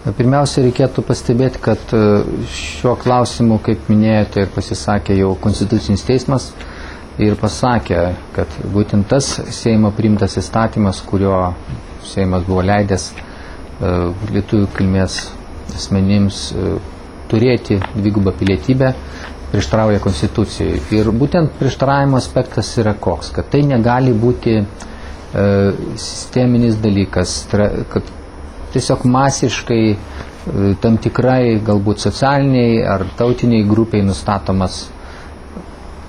Pirmiausia, reikėtų pastebėti, kad šiuo klausimu, kaip minėjote, ir pasisakė jau Konstitucinis teismas ir pasakė, kad būtent tas Seimo priimtas įstatymas, kurio Seimas buvo leidęs lietuvių kilmės asmenims turėti dvigubą pilietybę, prieštarauja Konstitucijai. Ir būtent prieštaravimo aspektas yra koks, kad tai negali būti sisteminis dalykas, kad tiesiog masiškai tam tikrai galbūt socialiniai ar tautiniai grupiai nustatomas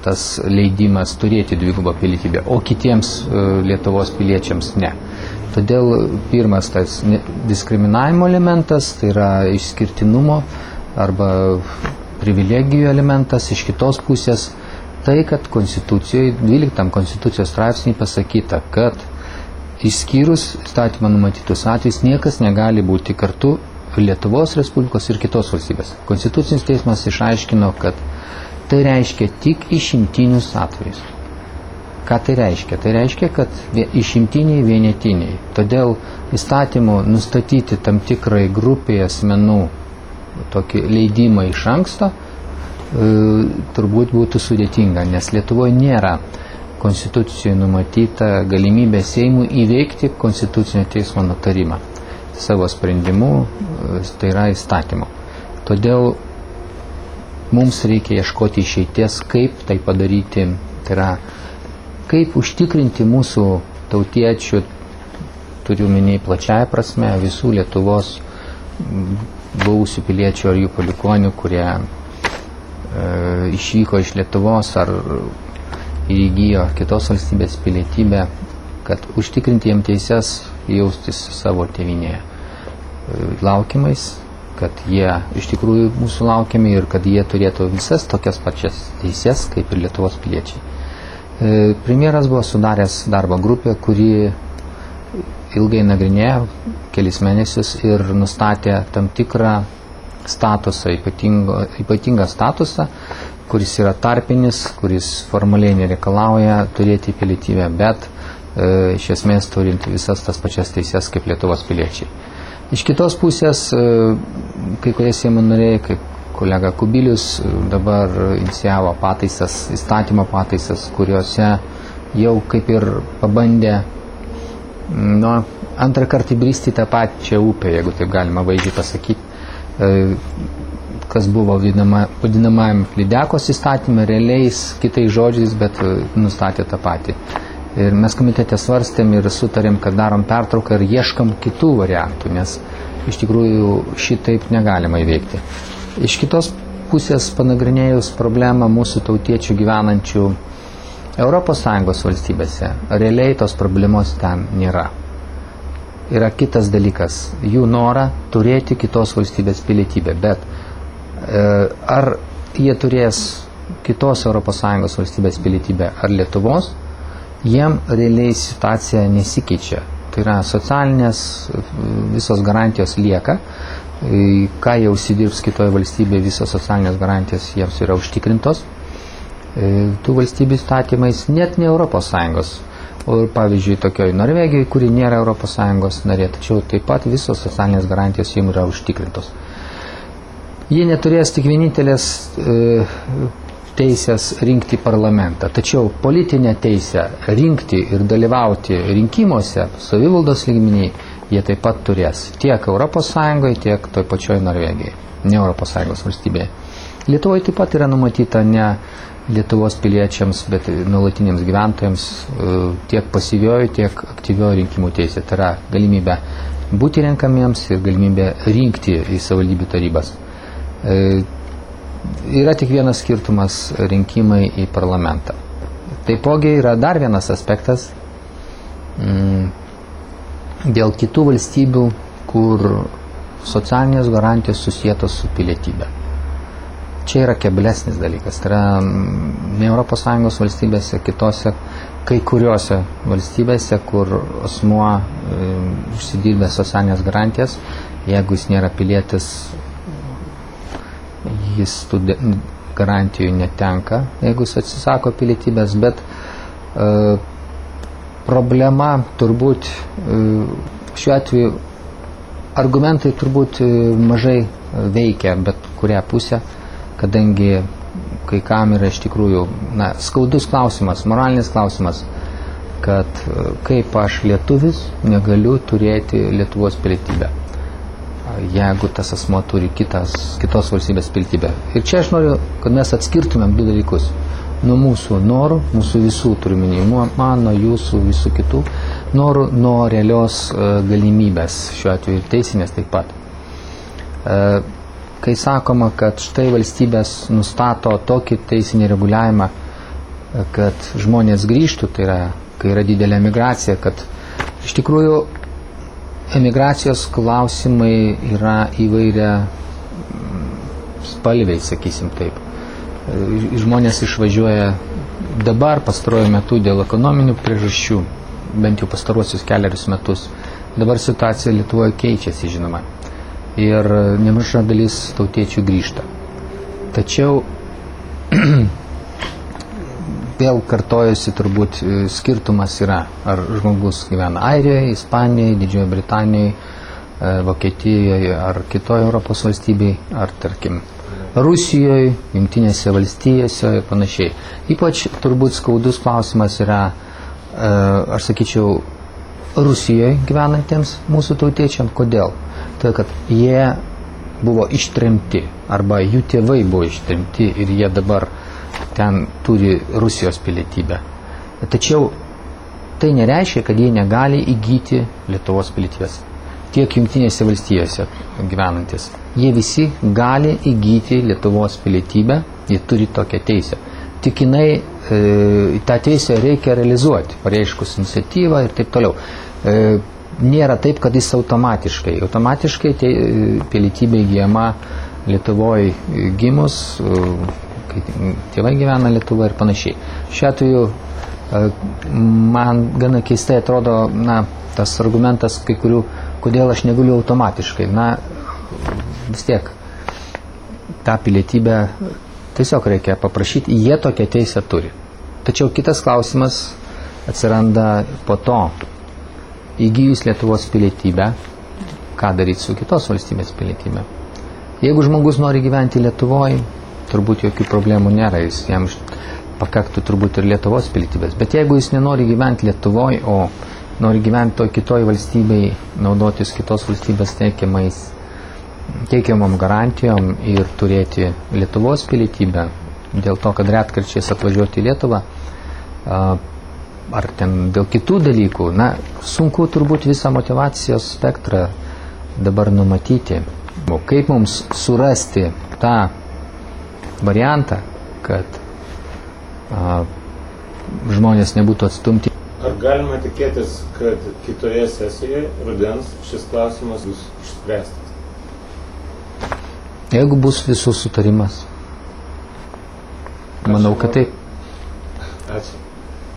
tas leidimas turėti dvigubą pilietybę, o kitiems Lietuvos piliečiams ne. Todėl pirmas tas diskriminavimo elementas, tai yra išskirtinumo arba privilegijų elementas, iš kitos pusės tai, kad Konstitucijoje, 12 Konstitucijos straipsnį pasakyta, kad išskyrus įstatymą numatytus atvejus niekas negali būti kartu Lietuvos Respublikos ir kitos valstybės. Konstitucinis teismas išaiškino, kad tai reiškia tik išimtinius atvejus. Ką tai reiškia? Tai reiškia, kad išimtiniai vienetiniai. Todėl įstatymu nustatyti tam tikrai grupiai asmenų tokį leidimą iš anksto turbūt būtų sudėtinga, nes Lietuvoje nėra Konstitucijoje numatyta galimybė Seimui įveikti Konstitucinio teismo nutarimą savo sprendimu, tai yra įstatymu. Todėl mums reikia ieškoti išeities, kaip tai padaryti, tai yra kaip užtikrinti mūsų tautiečių, turiu minėj plačiaja prasme, visų Lietuvos buvusių piliečių ar jų palikonių, kurie išvyko iš Lietuvos ar ir įgyjo kitos valstybės pilietybę, kad užtikrinti jiem teises jaustis savo tėvynėje laukimais, kad jie iš tikrųjų mūsų laukiami ir kad jie turėtų visas tokias pačias teises kaip ir Lietuvos piliečiai. Premjeras buvo sudaręs darbo grupę, kuri ilgai nagrinėjo kelis mėnesius ir nustatė tam tikrą statusą, ypatingą statusą, kuris yra tarpinis, kuris formaliai nereikalauja turėti pilietybę, bet iš esmės turint visas tas pačias teises kaip Lietuvos piliečiai. Iš kitos pusės, kai kurie Seimo nariai, kaip kolega Kubilius, dabar inicijavo pataisas, įstatymo pataisas, kuriuose jau kaip ir pabandė antrą kartą įbristi tą pačią upę, jeigu taip galima vaizdžiai pasakyti, kas buvo vadinamajam Lydekos įstatymė, realiais kitais žodžiais, bet nustatė tą patį. Ir mes komitete svarstėm ir sutarėm, kad darom pertrauką ir ieškam kitų variantų, nes iš tikrųjų šitaip negalima įveikti. Iš kitos pusės panagrinėjus problemą mūsų tautiečių gyvenančių ES valstybėse, realiai tos problemos ten nėra. Yra kitas dalykas, jų norą turėti kitos valstybės pilietybę, bet ar jie turės kitos ES valstybės pilietybę ar Lietuvos, jiem realiai situacija nesikeičia. Tai yra socialinės visos garantijos lieka, ką jie užsidirbs kitoje valstybėje, visos socialinės garantijos jiems yra užtikrintos. Tų valstybių įstatymais net ne ES, o pavyzdžiui tokioje Norvegijoje, kuri nėra ES narė, tačiau taip pat visos socialinės garantijos jiems yra užtikrintos. Jie neturės tik vienintelės teisės rinkti parlamentą, tačiau politinę teisę rinkti ir dalyvauti rinkimuose savivaldos lygmeniai jie taip pat turės tiek ES, tiek toj pačioj Norvegijai, ne ES valstybėje. Lietuvoje taip pat yra numatyta ne Lietuvos piliečiams, bet nuolatiniams gyventojams tiek pasyvioji, tiek aktyvioji rinkimų teisė. Tai yra galimybė būti renkamiems ir galimybė rinkti į savivaldybių tarybas. Yra tik vienas skirtumas - rinkimai į parlamentą. Taipogi yra dar vienas aspektas dėl kitų valstybių, kur socialinės garantijos susietos su pilietybė. Čia yra keblesnis dalykas. Tai yra ne ES valstybėse, kitose, kai kuriuose valstybėse, kur asmuo užsidirbė socialinės garantijas, jeigu jis nėra pilietis, jis tų garantijų netenka, jeigu jis atsisako pilietybės, bet problema turbūt šiuo atveju argumentai turbūt mažai veikia bet kurią pusę, kadangi kai kam yra iš tikrųjų skaudus klausimas, moralinis klausimas, kad kaip aš lietuvis negaliu turėti Lietuvos pilietybę, jeigu tas asmo turi kitos valstybės pilietybę. Ir čia aš noriu, kad mes atskirtumėm du dalykus. Nuo mūsų norų, mūsų visų turiminį, mano, jūsų, visų kitų norų, nuo realios galimybės, šiuo atveju teisinės taip pat. Kai sakoma, kad štai valstybės nustato tokį teisinį reguliavimą, kad žmonės grįžtų, tai yra, kai yra didelė emigracija, kad iš tikrųjų emigracijos klausimai yra įvairia spalviai, sakysim taip. Žmonės išvažiuoja dabar pastaruoju metu dėl ekonominių priežasčių, bent jau pastaruosius keliarius metus. Dabar situacija Lietuvoje keičiasi, žinoma, ir nemaža dalis tautiečių grįžta. Tačiau vėl kartojasi turbūt skirtumas yra, ar žmogus gyvena Airijoje, Ispanijoje, Didžiojoje Britanijoje, Vokietijoje ar kitoje Europos valstybėje, ar tarkim Rusijoje, Jungtinėse valstijose ir panašiai. Ypač turbūt skaudus klausimas yra, aš sakyčiau, Rusijoje gyvenantiems mūsų tautiečiams. Kodėl? Tai, kad jie buvo ištremti, arba jų tėvai buvo ištremti ir jie dabar ten turi Rusijos pilietybę. Tačiau tai nereiškia, kad jie negali įgyti Lietuvos pilietybės. Tiek Jungtinėse valstijose gyvenantis. Jie visi gali įgyti Lietuvos pilietybę, jie turi tokią teisę. Tik tą teisę reikia realizuoti, pareiškus iniciatyvą ir taip toliau. Nėra taip, kad jis automatiškai pilietybė įgyjama Lietuvoje gimus, kai tėvai gyvena Lietuvoje ir panašiai. Šiuo atveju man gana keistai atrodo tas argumentas kai kurių, kodėl aš negaliu automatiškai. Vis tiek tą pilietybę tiesiog reikia paprašyti, jie tokią teisę turi. Tačiau kitas klausimas atsiranda po to, įgyjus Lietuvos pilietybę, ką daryti su kitos valstybės pilietybė. Jeigu žmogus nori gyventi Lietuvoje, turbūt jokių problemų nėra, jam pakaktų turbūt ir Lietuvos pilietybės. Bet jeigu jis nenori gyventi Lietuvoje, o nori gyventi toj kitoj valstybei, naudotis kitos valstybės teikiamom garantijom ir turėti Lietuvos pilietybę, dėl to, kad retkarčiais atvažiuoti į Lietuvą, ar ten dėl kitų dalykų, sunku turbūt visą motyvacijos spektrą dabar numatyti. Kaip mums surasti tą variantą, kad žmonės nebūtų atstumti? Ar galima tikėtis, kad kitoje sesijoje rudens šis klausimas bus išspręstas? Jeigu bus visų sutarimas. Manau, kad taip. Ačiū.